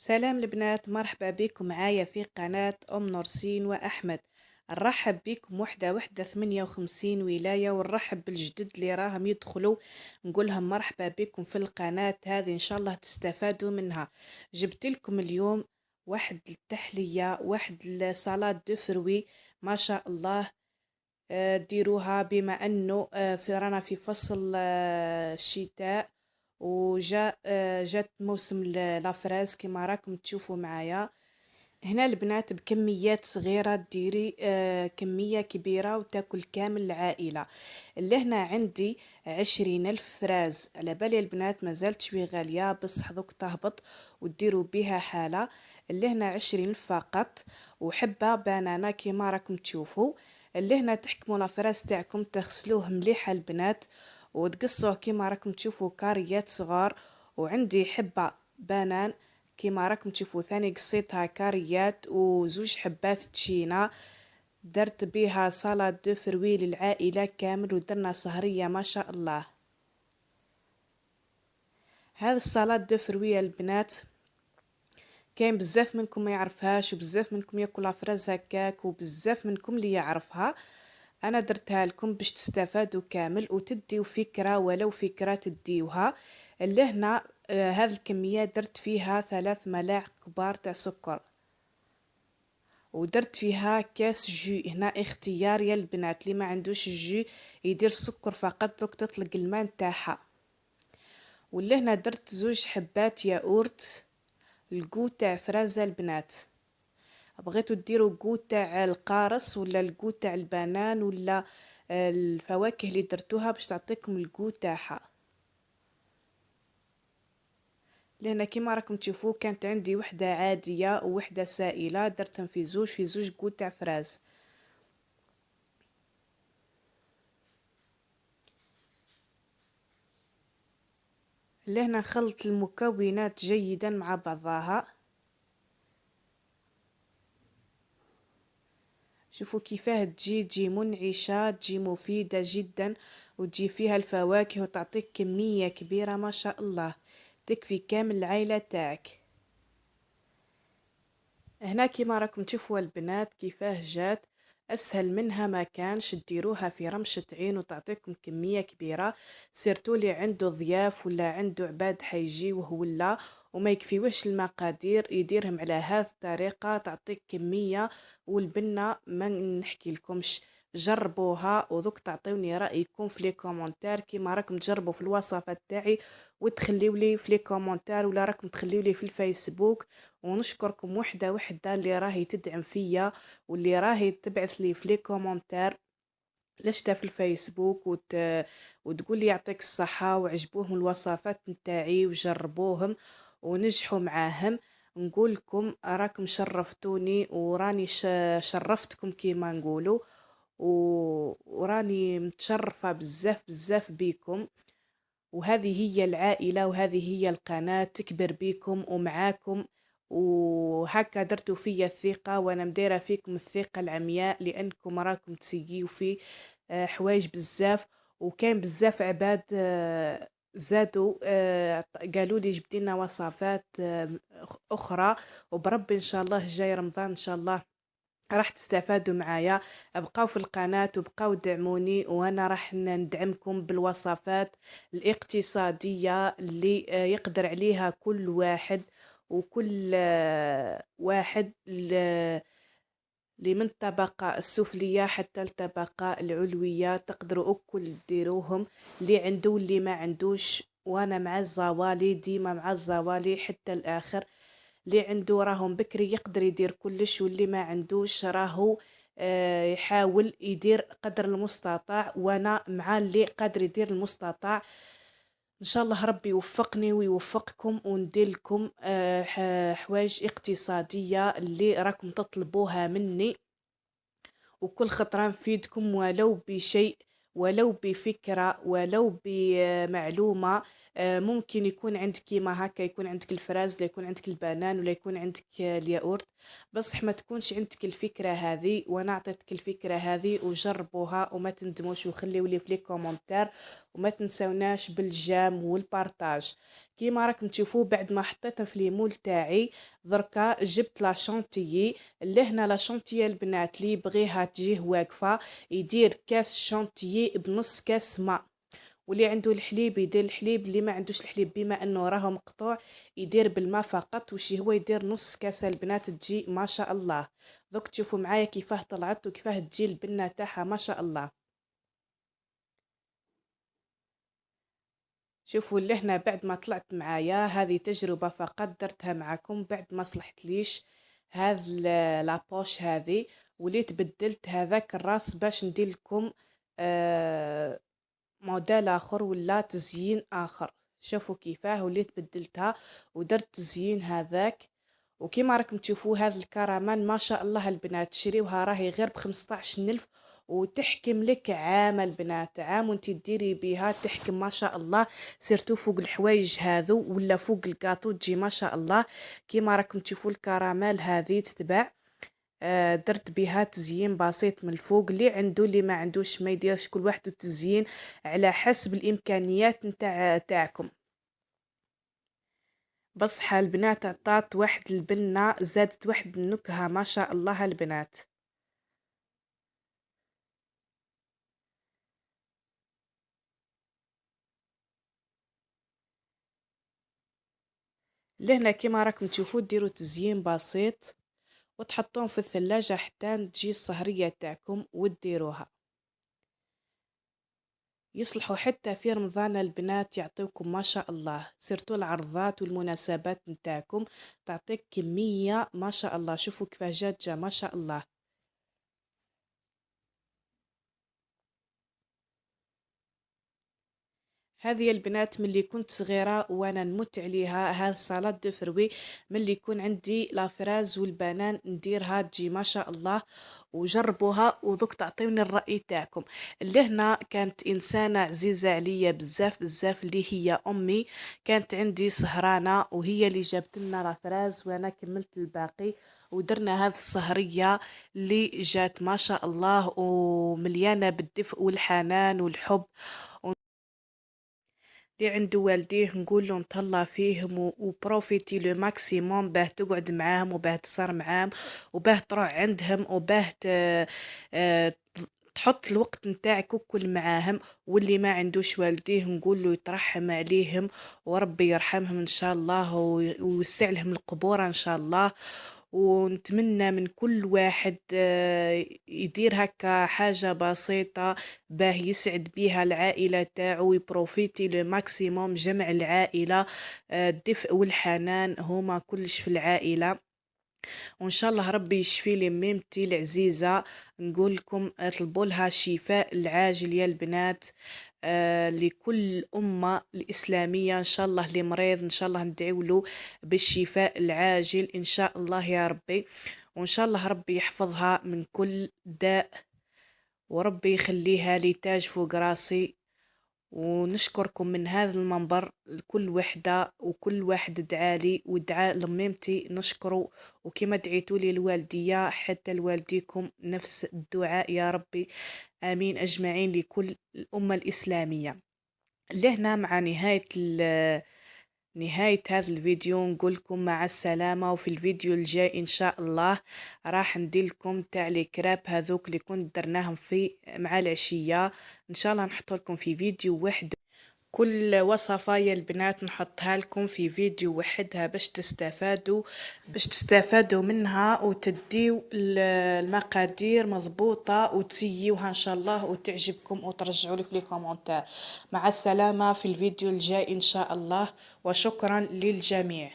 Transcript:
سلام البنات، مرحبا بكم معايا في قناة أم نورسين وأحمد. نرحب بكم وحدة 58 ولاية، ونرحب بالجدد اللي راهم يدخلوا. نقولهم مرحبا بكم في القناة هذه، إن شاء الله تستفادوا منها. جبت لكم اليوم واحد التحلية، واحد السلطة دو فروي، ما شاء الله. ديروها بما أنه رانا في فصل الشتاء، جات موسم لافراز كما راكم تشوفوا معايا. هنا البنات بكميات صغيرة ديري كمية كبيرة وتاكل كامل العائلة. اللي هنا عندي 20,000 فراز، على بالي البنات مازالت شوي غالية، بس حظوك تهبط وديروا بها حالة. اللي هنا 20,000 فقط، وحبة بانانا كما راكم تشوفوا. اللي هنا تحكموا لافراز تاعكم، تغسلوه مليحة البنات وتقصوه كما راكم تشوفوا كاريات صغار. وعندي حبة بانان كيما راكم تشوفوا ثاني قصيتها كاريات، وزوج حبات تشينا. درت بيها سلطة دو فروي للعائلة كامل، ودرنا سهرية ما شاء الله. هذا السلطة دو فروي البنات كاين بزاف منكم ما يعرفهاش، وبزاف منكم ياكلها فرز هكاك، وبزاف منكم اللي يعرفها. انا درتها لكم باش تستفادوا كامل وتديو فكرة، ولو فكرة تديوها. اللي هنا هذه الكمية درت فيها 3 ملاعق كبار تاع سكر، ودرت فيها كاس جو. هنا اختيار يا البنات، اللي ما عندوش الجو يدير السكر فقط، دوك تطلق الماء نتاعها. واللي هنا درت زوج حبات ياورت، الكو تاع فرازة البنات. بغيتو ديروا الكو تاع القارص ولا الكو تاع البنان ولا الفواكه اللي درتوها باش تعطيكم الكو تاعها. لهنا كيما راكم تشوفوا كانت عندي وحده عاديه ووحده سائله، درتهم في زوج كو تاع فراز. لهنا نخلط المكونات جيدا مع بعضها. شوفوا كيفاه تجي منعشة، تجي مفيدة جدا، وتجي فيها الفواكه وتعطيك كمية كبيرة ما شاء الله، تكفي كامل العائلة تاعك. هنا كيما راكم تشوفوا البنات كيفاه جات، اسهل منها ما كانش. ديروها في رمشة عين وتعطيكم كمية كبيرة، سيرتو لي عنده ضياف ولا عنده عباد حيجيوه ولا وما يكفيوش المقادير، يديرهم على هذه الطريقة تعطيك كمية. والبنة ما نحكي لكمش، جربوها وذوك تعطيوني رأيكم في لي كومونتير كيما راكم تجربوا في الوصفات تاعي، وتخليوا لي في لي كومونتير ولا راكم تخليوا لي في الفيسبوك. ونشكركم وحده اللي راهي تدعم فيا، واللي راهي تبعث لي في لي كومونتير لشتا في الفيسبوك وتقول لي يعطيك الصحة وعجبوهم الوصفات نتاعي وجربوهم ونجحوا معاهم. نقول لكم راكم شرفتوني، وراني شرفتكم كيما نقولوا، وراني متشرفة بزاف بيكم. وهذه هي العائلة، وهذه هي القناة تكبر بيكم ومعاكم. وهكا درتوا فيا الثقة، وانا مديرة فيكم الثقة العمياء، لانكم راكم تسيقيو في حوايج بزاف. وكان بزاف عباد زادوا قالوا لي جبتي لنا وصفات اخرى. وبربي ان شاء الله جاي رمضان ان شاء الله راح تستفادوا معايا. ابقاو في القناة وبقاو دعموني، وانا راح ندعمكم بالوصفات الاقتصادية اللي يقدر عليها كل واحد، وكل واحد اللي من الطبقة السفلية حتى الطبقة العلوية تقدروا اكل ديروهم، اللي عنده واللي ما عندوش. وانا مع الزوالي، ديما مع الزوالي حتى الاخر. اللي عنده راهم بكري يقدر يدير كلش، واللي ما عندوش راهو يحاول يدير قدر المستطاع، وانا مع اللي قادر يدير المستطاع. ان شاء الله ربي يوفقني ويوفقكم، وندير لكم حوايج اقتصادية اللي راكم تطلبوها مني، وكل خطرة نفيدكم ولو بشيء، ولو بفكرة، ولو بمعلومة ممكن يكون عندك كيما هكا، يكون عندك الفراز ولا يكون عندك البنان ولا يكون عندك الياورت، بصح ما تكونش عندك الفكرة هذه. وانا عطيتك الفكرة هذه وجربوها وما تندموش، وخليوا لي في لي كومونتير، وما تنسوناش بالجام والبارطاج. كيما راكم تشوفوا بعد ما حطيتها في ليمول تاعي، دركا جبت لا شونتيي. لهنا لا شونتيي البنات اللي بغيها تجيه واقفه يدير كاس شونتيي بنص كاس ماء، واللي عنده الحليب يدير الحليب، اللي ما عندوش الحليب بما انه راهو مقطوع يدير بالماء فقط. وشي هو يدير نص كاس البنات، تجي ما شاء الله. دوك تشوفوا معايا كيفاه طلعت وكيفاه تجي البنه تاعها ما شاء الله. شوفوا لهنا بعد ما طلعت معايا، هذه تجربة فقط درتها معكم بعد ما صلحت ليش هذا لابوش هذه، وليت بدلت هذاك الراس باش ندير لكم آه موديل اخر ولا تزيين اخر. شوفوا كيفاه وليت بدلتها ودرت تزيين هذاك. وكما راكم تشوفوا هذا الكرمان ما شاء الله البنات تشريوها راهي غير ب15 ألف، وتحكم لك عام البنات، عام وانت تديري بها تحكم ما شاء الله. سيرتو فوق الحوايج هذو ولا فوق الكاطو تجي ما شاء الله. كيما راكم تشوفوا الكراميل هذه تتباع، درت بها تزيين بسيط من الفوق. اللي عنده اللي ما عندوش ما يديرش، كل واحد التزيين على حسب الامكانيات نتاع تاعكم. بصح البنات عطات واحد البنة، زادت واحد النكهة ما شاء الله البنات. لهنا كيما راكم تشوفوا ديروا تزيين بسيط وتحطوهم في الثلاجة حتى تجي السهرية تاعكم وتديروها. يصلحوا حتى في رمضان البنات، يعطيكم ما شاء الله. سيرتو العرضات والمناسبات نتاعكم تعطيك كمية ما شاء الله. شوفوا كيفاه جات ما شاء الله. هذه البنات ملي كنت صغيرة وانا نمت عليها، هذا سلطة دو فروي ملي يكون عندي لافراز والبنان نديرها تجي ما شاء الله. وجربوها وذوك تعطيوني الرأي تاعكم. لهنا كانت إنسانة عزيزة عليا بزاف بزاف اللي هي أمي، كانت عندي سهرانة وهي اللي جابت لنا لافراز وانا كملت الباقي، ودرنا هذه السهرية اللي جات ما شاء الله ومليانة بالدفء والحنان والحب. اللي عنده والديه نقول له نتهلا فيهم وبروفيتي لو ماكسيموم باه تقعد معاهم وباه تصر معاهم وباه تروح عندهم وباه آه، تحط الوقت نتاعك وكل معاهم. واللي ما عندوش والديه نقول له يترحم عليهم وربي يرحمهم ان شاء الله ويوسع لهم القبور ان شاء الله. ونتمنى من كل واحد يدير هكا حاجة بسيطة باه يسعد بيها العائلة تاعو ويبروفيتي لو ماكسيموم. جمع العائلة، الدفء والحنان هما كلش في العائلة. وان شاء الله ربي يشفي لي ميمتي العزيزة. نقول لكم اطلبوا لها الشفاء العاجل يا البنات. لكل أمة الإسلامية إن شاء الله، اللي مريض إن شاء الله ندعو له بالشفاء العاجل إن شاء الله يا ربي. وإن شاء الله ربي يحفظها من كل داء، وربي يخليها لي تاج فوق راسي. ونشكركم من هذا المنبر لكل وحدة وكل واحد دعالي ودعاء لميمتي نشكره. وكما دعيتوا لي الوالدية حتى لوالديكم نفس الدعاء يا ربي. آمين أجمعين لكل الأمة الإسلامية. لهنا مع نهاية هذا الفيديو نقول لكم مع السلامة. وفي الفيديو الجاي إن شاء الله راح ندير لكم تاع لي كراب هذوك اللي كنت درناهم في مع العشية. إن شاء الله نحط لكم في فيديو واحد كل وصفة يا البنات، نحطها لكم في فيديو وحدها باش تستفادوا منها وتديو المقادير مضبوطة وتسيوها ان شاء الله وتعجبكم وترجعوا لي في لي كومونتير. مع السلامة في الفيديو الجاي ان شاء الله، وشكرا للجميع.